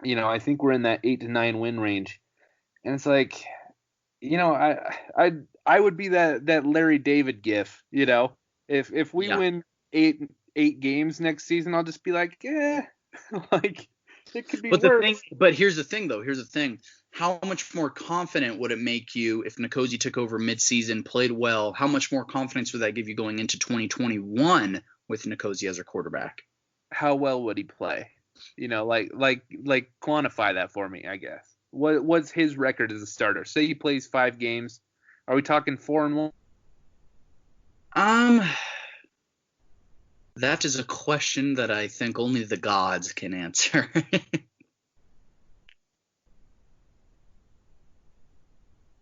I think we're in that 8 to 9 win range, and it's like, I would be that Larry David gif. If we Yeah. win eight games next season, I'll just be like, yeah, like it could be worse. But here's the thing, though. Here's the thing. How much more confident would it make you if Nkosi took over midseason, played well? How much more confidence would that give you going into 2021 with Nkosi as a quarterback? How well would he play? Like quantify that for me, I guess. What's his record as a starter? Say he plays 5 games. Are we talking 4-1? Um, that is a question that I think only the gods can answer.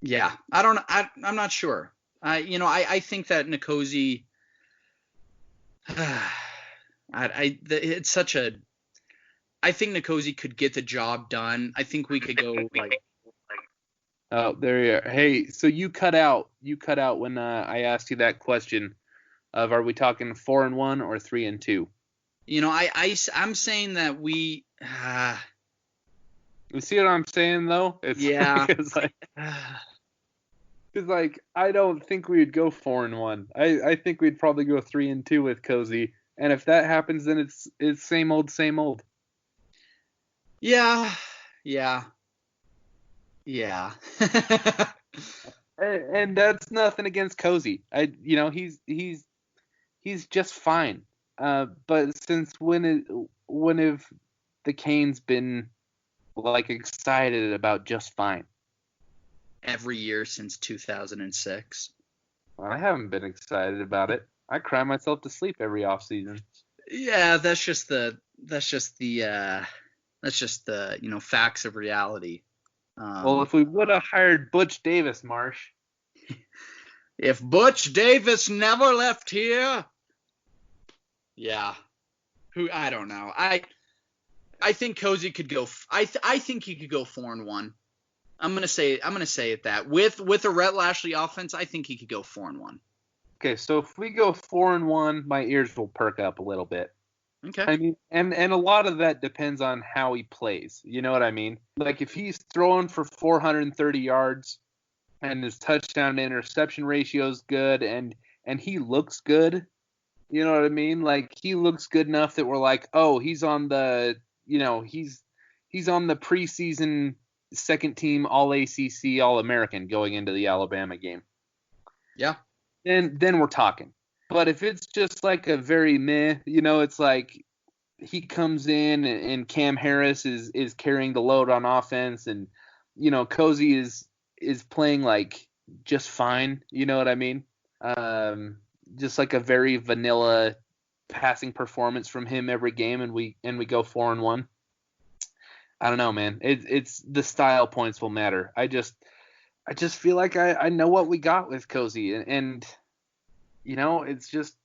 Yeah, I don't. I'm not sure. I think that Nkosi. It's such a. I think Nkosi could get the job done. I think we could go like. Oh, there you are. Hey, so you cut out. You cut out when I asked you that question of are we talking 4-1 or 3-2? I'm saying that we. You see what I'm saying though? It's Yeah. it's like I don't think we'd go 4-1. I think we'd probably go 3-2 with Cozy. And if that happens, then it's same old, same old. Yeah. Yeah. Yeah. And that's nothing against Cozy. He's just fine. But since when have the Canes been like excited about just fine? Every year since 2006. I haven't been excited about it. I cry myself to sleep every offseason. Yeah, that's just the facts of reality. Well, if we would have hired Butch Davis, Marsh. If Butch Davis never left here, yeah, I don't know. I think Cozy could go. I think he could go 4-1. I'm gonna say it that with a Rhett Lashley offense, I think he could go 4-1. Okay, so if we go 4-1, my ears will perk up a little bit. Okay. I mean, and a lot of that depends on how he plays. You know what I mean? Like if he's throwing for 430 yards and his touchdown to interception ratio is good and he looks good, you know what I mean? Like he looks good enough that we're like, oh, he's on the, he's on the preseason second team All ACC All American going into the Alabama game. Yeah. Then we're talking. But if it's just like a very meh, it's like he comes in and Cam Harris is carrying the load on offense and Cozy is playing like just fine, you know what I mean? Just like a very vanilla passing performance from him every game and we go 4-1. I don't know, man. It's the style points will matter. I just feel like I know what we got with Cozy and it's just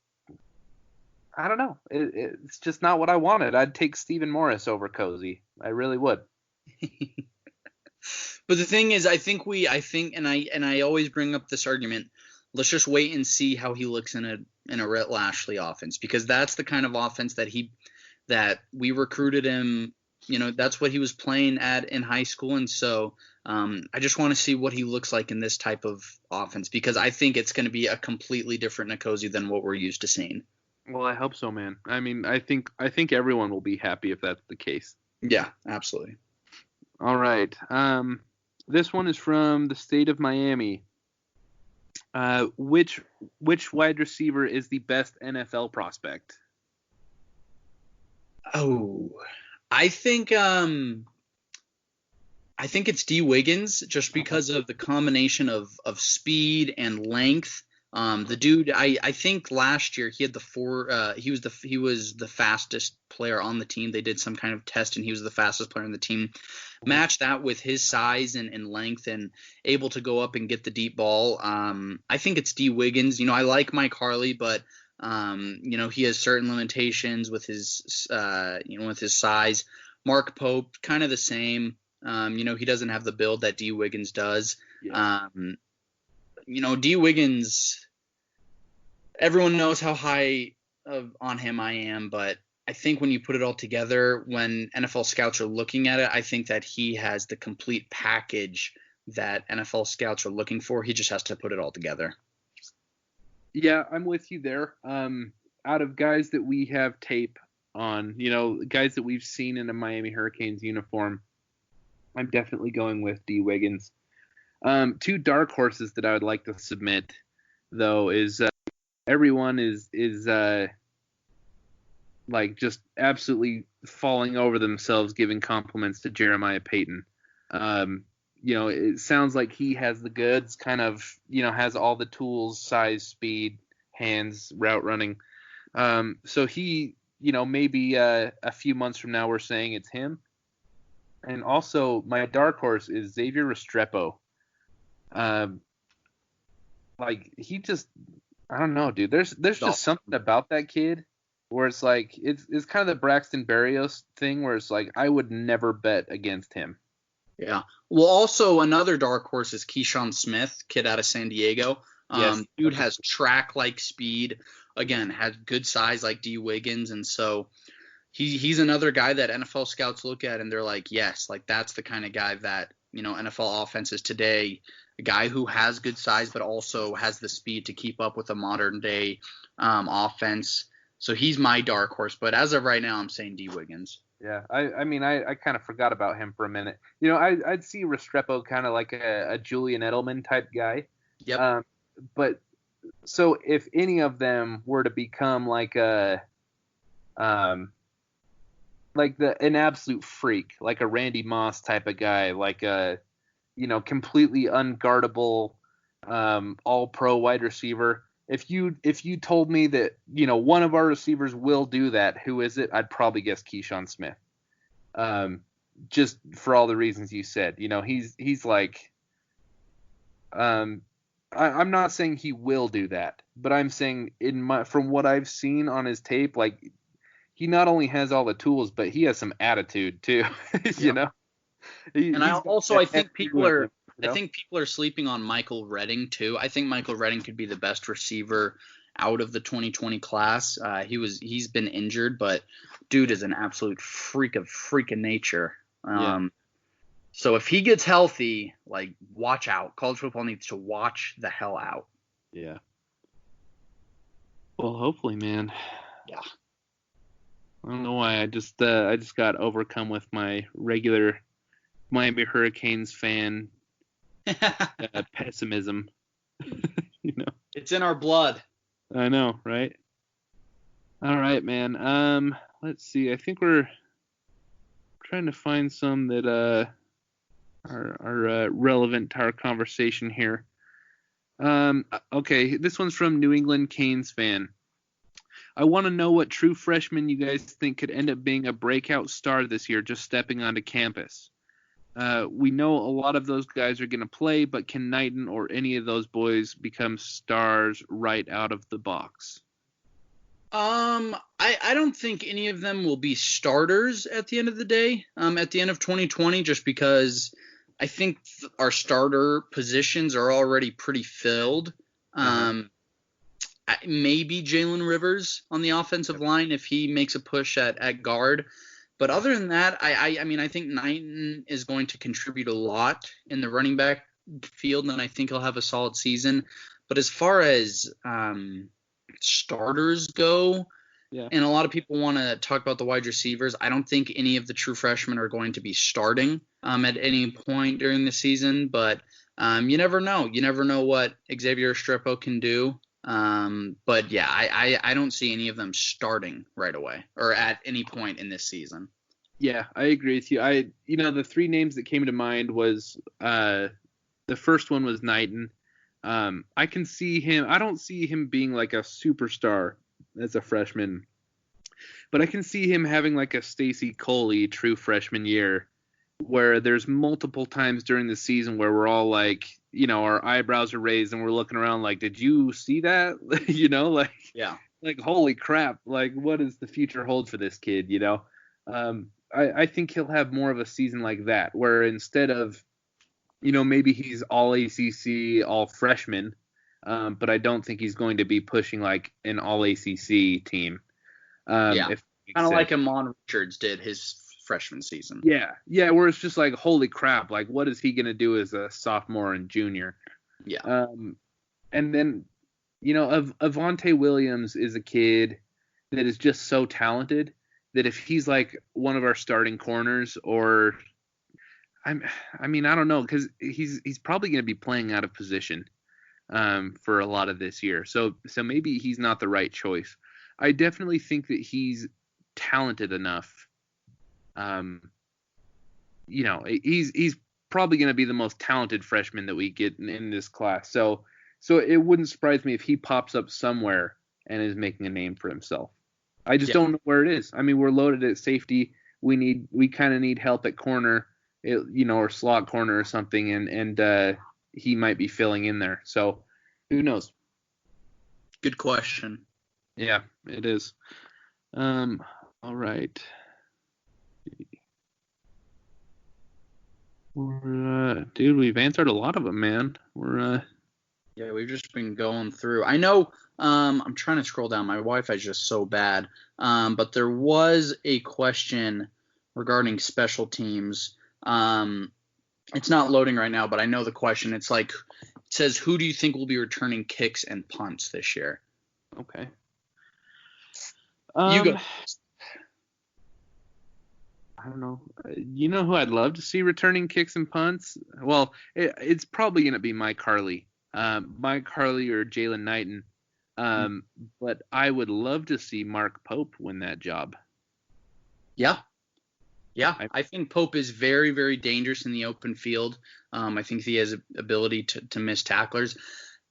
I don't know. It's just not what I wanted. I'd take Stephen Morris over Cozy. I really would. But the thing is, I think, and I always bring up this argument. Let's just wait and see how he looks in a Rhett Lashley offense, because that's the kind of offense that we recruited him. That's what he was playing at in high school, and so I just want to see what he looks like in this type of offense, because I think it's going to be a completely different Nkosi than what we're used to seeing. Well, I hope so, man. I mean, I think everyone will be happy if that's the case. Yeah, absolutely. All right. This one is from the state of Miami. Which wide receiver is the best NFL prospect? Oh, I think it's D. Wiggins, just because of the combination of speed and length. The dude, I think last year he had he was the fastest player on the team. They did some kind of test and he was the fastest player on the team. Match that with his size and length and able to go up and get the deep ball. I think it's D. Wiggins. I like Mike Harley, but he has certain limitations with his with his size. Mark Pope, kind of the same. He doesn't have the build that D. Wiggins does. Yeah. D. Wiggins, everyone knows how high on him I am, but I think when you put it all together, when NFL scouts are looking at it, I think that he has the complete package that NFL scouts are looking for. He just has to put it all together. Yeah, I'm with you there. Out of guys that we have tape on, guys that we've seen in a Miami Hurricanes uniform, I'm definitely going with D. Wiggins. Two dark horses that I would like to submit, though, is everyone is like just absolutely falling over themselves giving compliments to Jeremiah Payton. It sounds like he has the goods, kind of, has all the tools, size, speed, hands, route running. So he, maybe a few months from now we're saying it's him. And also my dark horse is Xavier Restrepo. He just, I don't know, dude. There's just something about that kid where it's like it's kind of the Braxton Berrios thing where it's like I would never bet against him. Yeah. Well, also another dark horse is Keyshawn Smith, kid out of San Diego. Yes. Dude has track-like speed. Again, has good size like D. Wiggins, and so he's another guy that NFL scouts look at and they're like, yes, like that's the kind of guy that NFL offenses today. A guy who has good size but also has the speed to keep up with a modern day offense. So he's my dark horse, but as of right now, I'm saying D. Wiggins. Yeah, I kind of forgot about him for a minute. I'd see Restrepo kind of like a Julian Edelman type guy. Yep. But so if any of them were to become like an absolute freak, like a Randy Moss type of guy, like a completely unguardable all pro wide receiver. If you told me that one of our receivers will do that, who is it? I'd probably guess Keyshawn Smith. Just for all the reasons you said. He's like I'm not saying he will do that, but I'm saying from what I've seen on his tape, like he not only has all the tools, but he has some attitude too. I think people are sleeping on Michael Redding too. I think Michael Redding could be the best receiver out of the 2020 class. He's been injured, but dude is an absolute freak of nature. So if he gets healthy, like watch out. College football needs to watch the hell out. Yeah. Well, hopefully, man. Yeah. I don't know why I just got overcome with my regular Miami Hurricanes fan pessimism. It's in our blood. I know, right? All right, man. Let's see. I think we're trying to find some that are relevant to our conversation here. Okay, this one's from New England Canes fan. I want to know what true freshman you guys think could end up being a breakout star this year just stepping onto campus. We know a lot of those guys are going to play, but can Knighton or any of those boys become stars right out of the box? I don't think any of them will be starters at the end of the day, at the end of 2020, just because I think our starter positions are already pretty filled. Maybe Jalen Rivers on the offensive line if he makes a push at guard. But other than that, I think Knighton is going to contribute a lot in the running back field, and I think he'll have a solid season. But as far as starters go, and a lot of people want to talk about the wide receivers, I don't think any of the true freshmen are going to be starting at any point during the season. But you never know. You never know what Xavier Restrepo can do. But yeah, I don't see any of them starting right away or at any point in this season. Yeah, I agree with you. The three names that came to mind was the first one was Knighton. I can see him. I don't see him being like a superstar as a freshman, but I can see him having like a Stacy Coley true freshman year, where there's multiple times during the season where we're all like, our eyebrows are raised and we're looking around like, did you see that? Like, holy crap. Like, what does the future hold for this kid? I think he'll have more of a season like that, where instead of, maybe he's all ACC, all freshman, but I don't think he's going to be pushing like an all ACC team. makes Kind of sense. like Amon Richards did his freshman season. Yeah, where it's just like, holy crap, like what is he gonna do as a sophomore and junior? Yeah. And then, Avonte Williams is a kid that is just so talented that if he's like one of our starting corners, or I don't know, because he's probably going to be playing out of position for a lot of this year. So maybe he's not the right choice. I definitely think that he's talented enough. He's probably going to be the most talented freshman that we get in this class. So it wouldn't surprise me if he pops up somewhere and is making a name for himself. I just don't know where it is. I mean, we're loaded at safety. We kind of need help at corner, or slot corner or something, and he might be filling in there. So who knows? Good question. Yeah, it is. All right. Dude, we've answered a lot of them, man. Yeah, we've just been going through. I know. I'm trying to scroll down. My Wi-Fi is just so bad. But there was a question regarding special teams. It's not loading right now, but I know the question. It says, who do you think will be returning kicks and punts this year? Okay. You go. I don't know. You know who I'd love to see returning kicks and punts? Well, it's probably going to be Mike Harley. Mike Harley or Jalen Knighton. But I would love to see Mark Pope win that job. Yeah. I think Pope is very, very dangerous in the open field. I think he has ability to miss tacklers.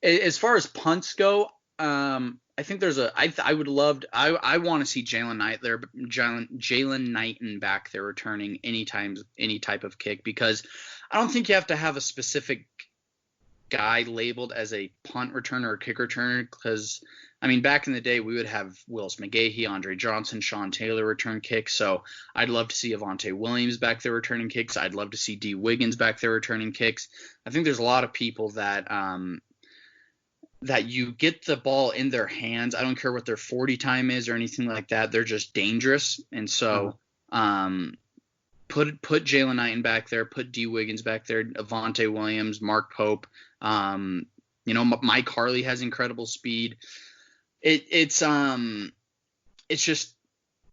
As far as punts go, I think there's I want to see Jalen Knighton back there returning any type of kick, because I don't think you have to have a specific guy labeled as a punt returner or kick returner, because I mean, back in the day we would have Willis McGahee, Andre Johnson, Sean Taylor return kicks. So I'd love to see Avonte Williams back there returning kicks. I'd love to see D Wiggins back there returning kicks. I think there's a lot of people that you get the ball in their hands. I don't care what their 40 time is or anything like that. They're just dangerous. And so put Jalen Knighton back there, put D Wiggins back there, Avonte Williams, Mark Pope. Mike Harley has incredible speed. It's just,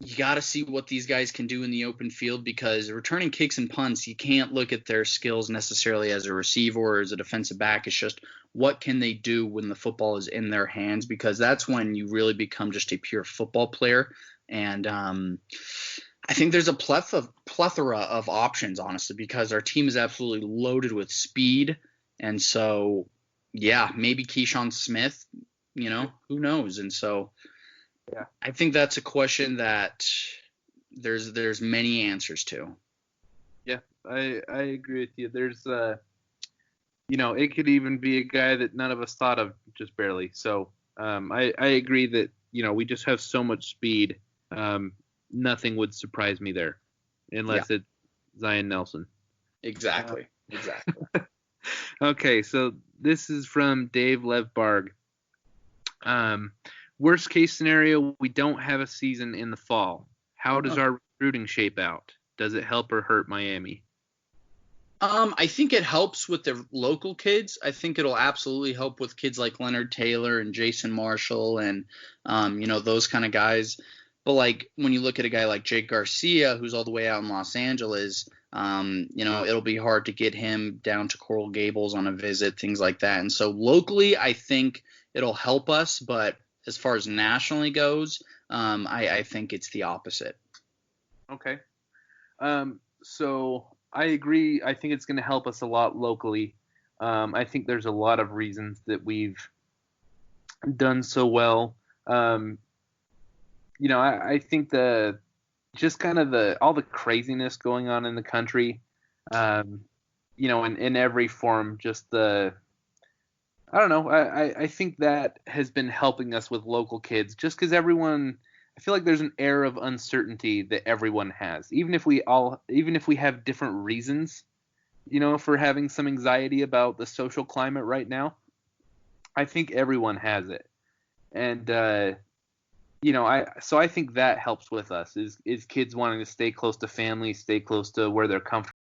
you got to see what these guys can do in the open field, because returning kicks and punts, you can't look at their skills necessarily as a receiver or as a defensive back. It's just, what can they do when the football is in their hands, because that's when you really become just a pure football player. And I think there's a plethora of options, honestly, because our team is absolutely loaded with speed. And so, yeah, maybe Keyshawn Smith, who knows? And so, yeah, I think that's a question that there's many answers to. Yeah, I agree with you. There's it could even be a guy that none of us thought of, just barely. So I agree that we just have so much speed. Nothing would surprise me there, unless it's Zion Nelson. Exactly. Okay, so this is from Dave Levbarg. Worst case scenario, we don't have a season in the fall. How does our recruiting shape out? Does it help or hurt Miami? I think it helps with the local kids. I think it'll absolutely help with kids like Leonard Taylor and Jason Marshall and those kind of guys. But like when you look at a guy like Jake Garcia, who's all the way out in Los Angeles, it'll be hard to get him down to Coral Gables on a visit, things like that. And so locally, I think it'll help us. But as far as nationally goes, I think it's the opposite. Okay. So I agree. I think it's going to help us a lot locally. I think there's a lot of reasons that we've done so well. I think all the craziness going on in the country, in every form, I don't know. I think that has been helping us with local kids, just because I feel like there's an air of uncertainty that everyone has, even if we have different reasons, for having some anxiety about the social climate right now. I think everyone has it. And, I think that helps with us is kids wanting to stay close to family, stay close to where they're comfortable.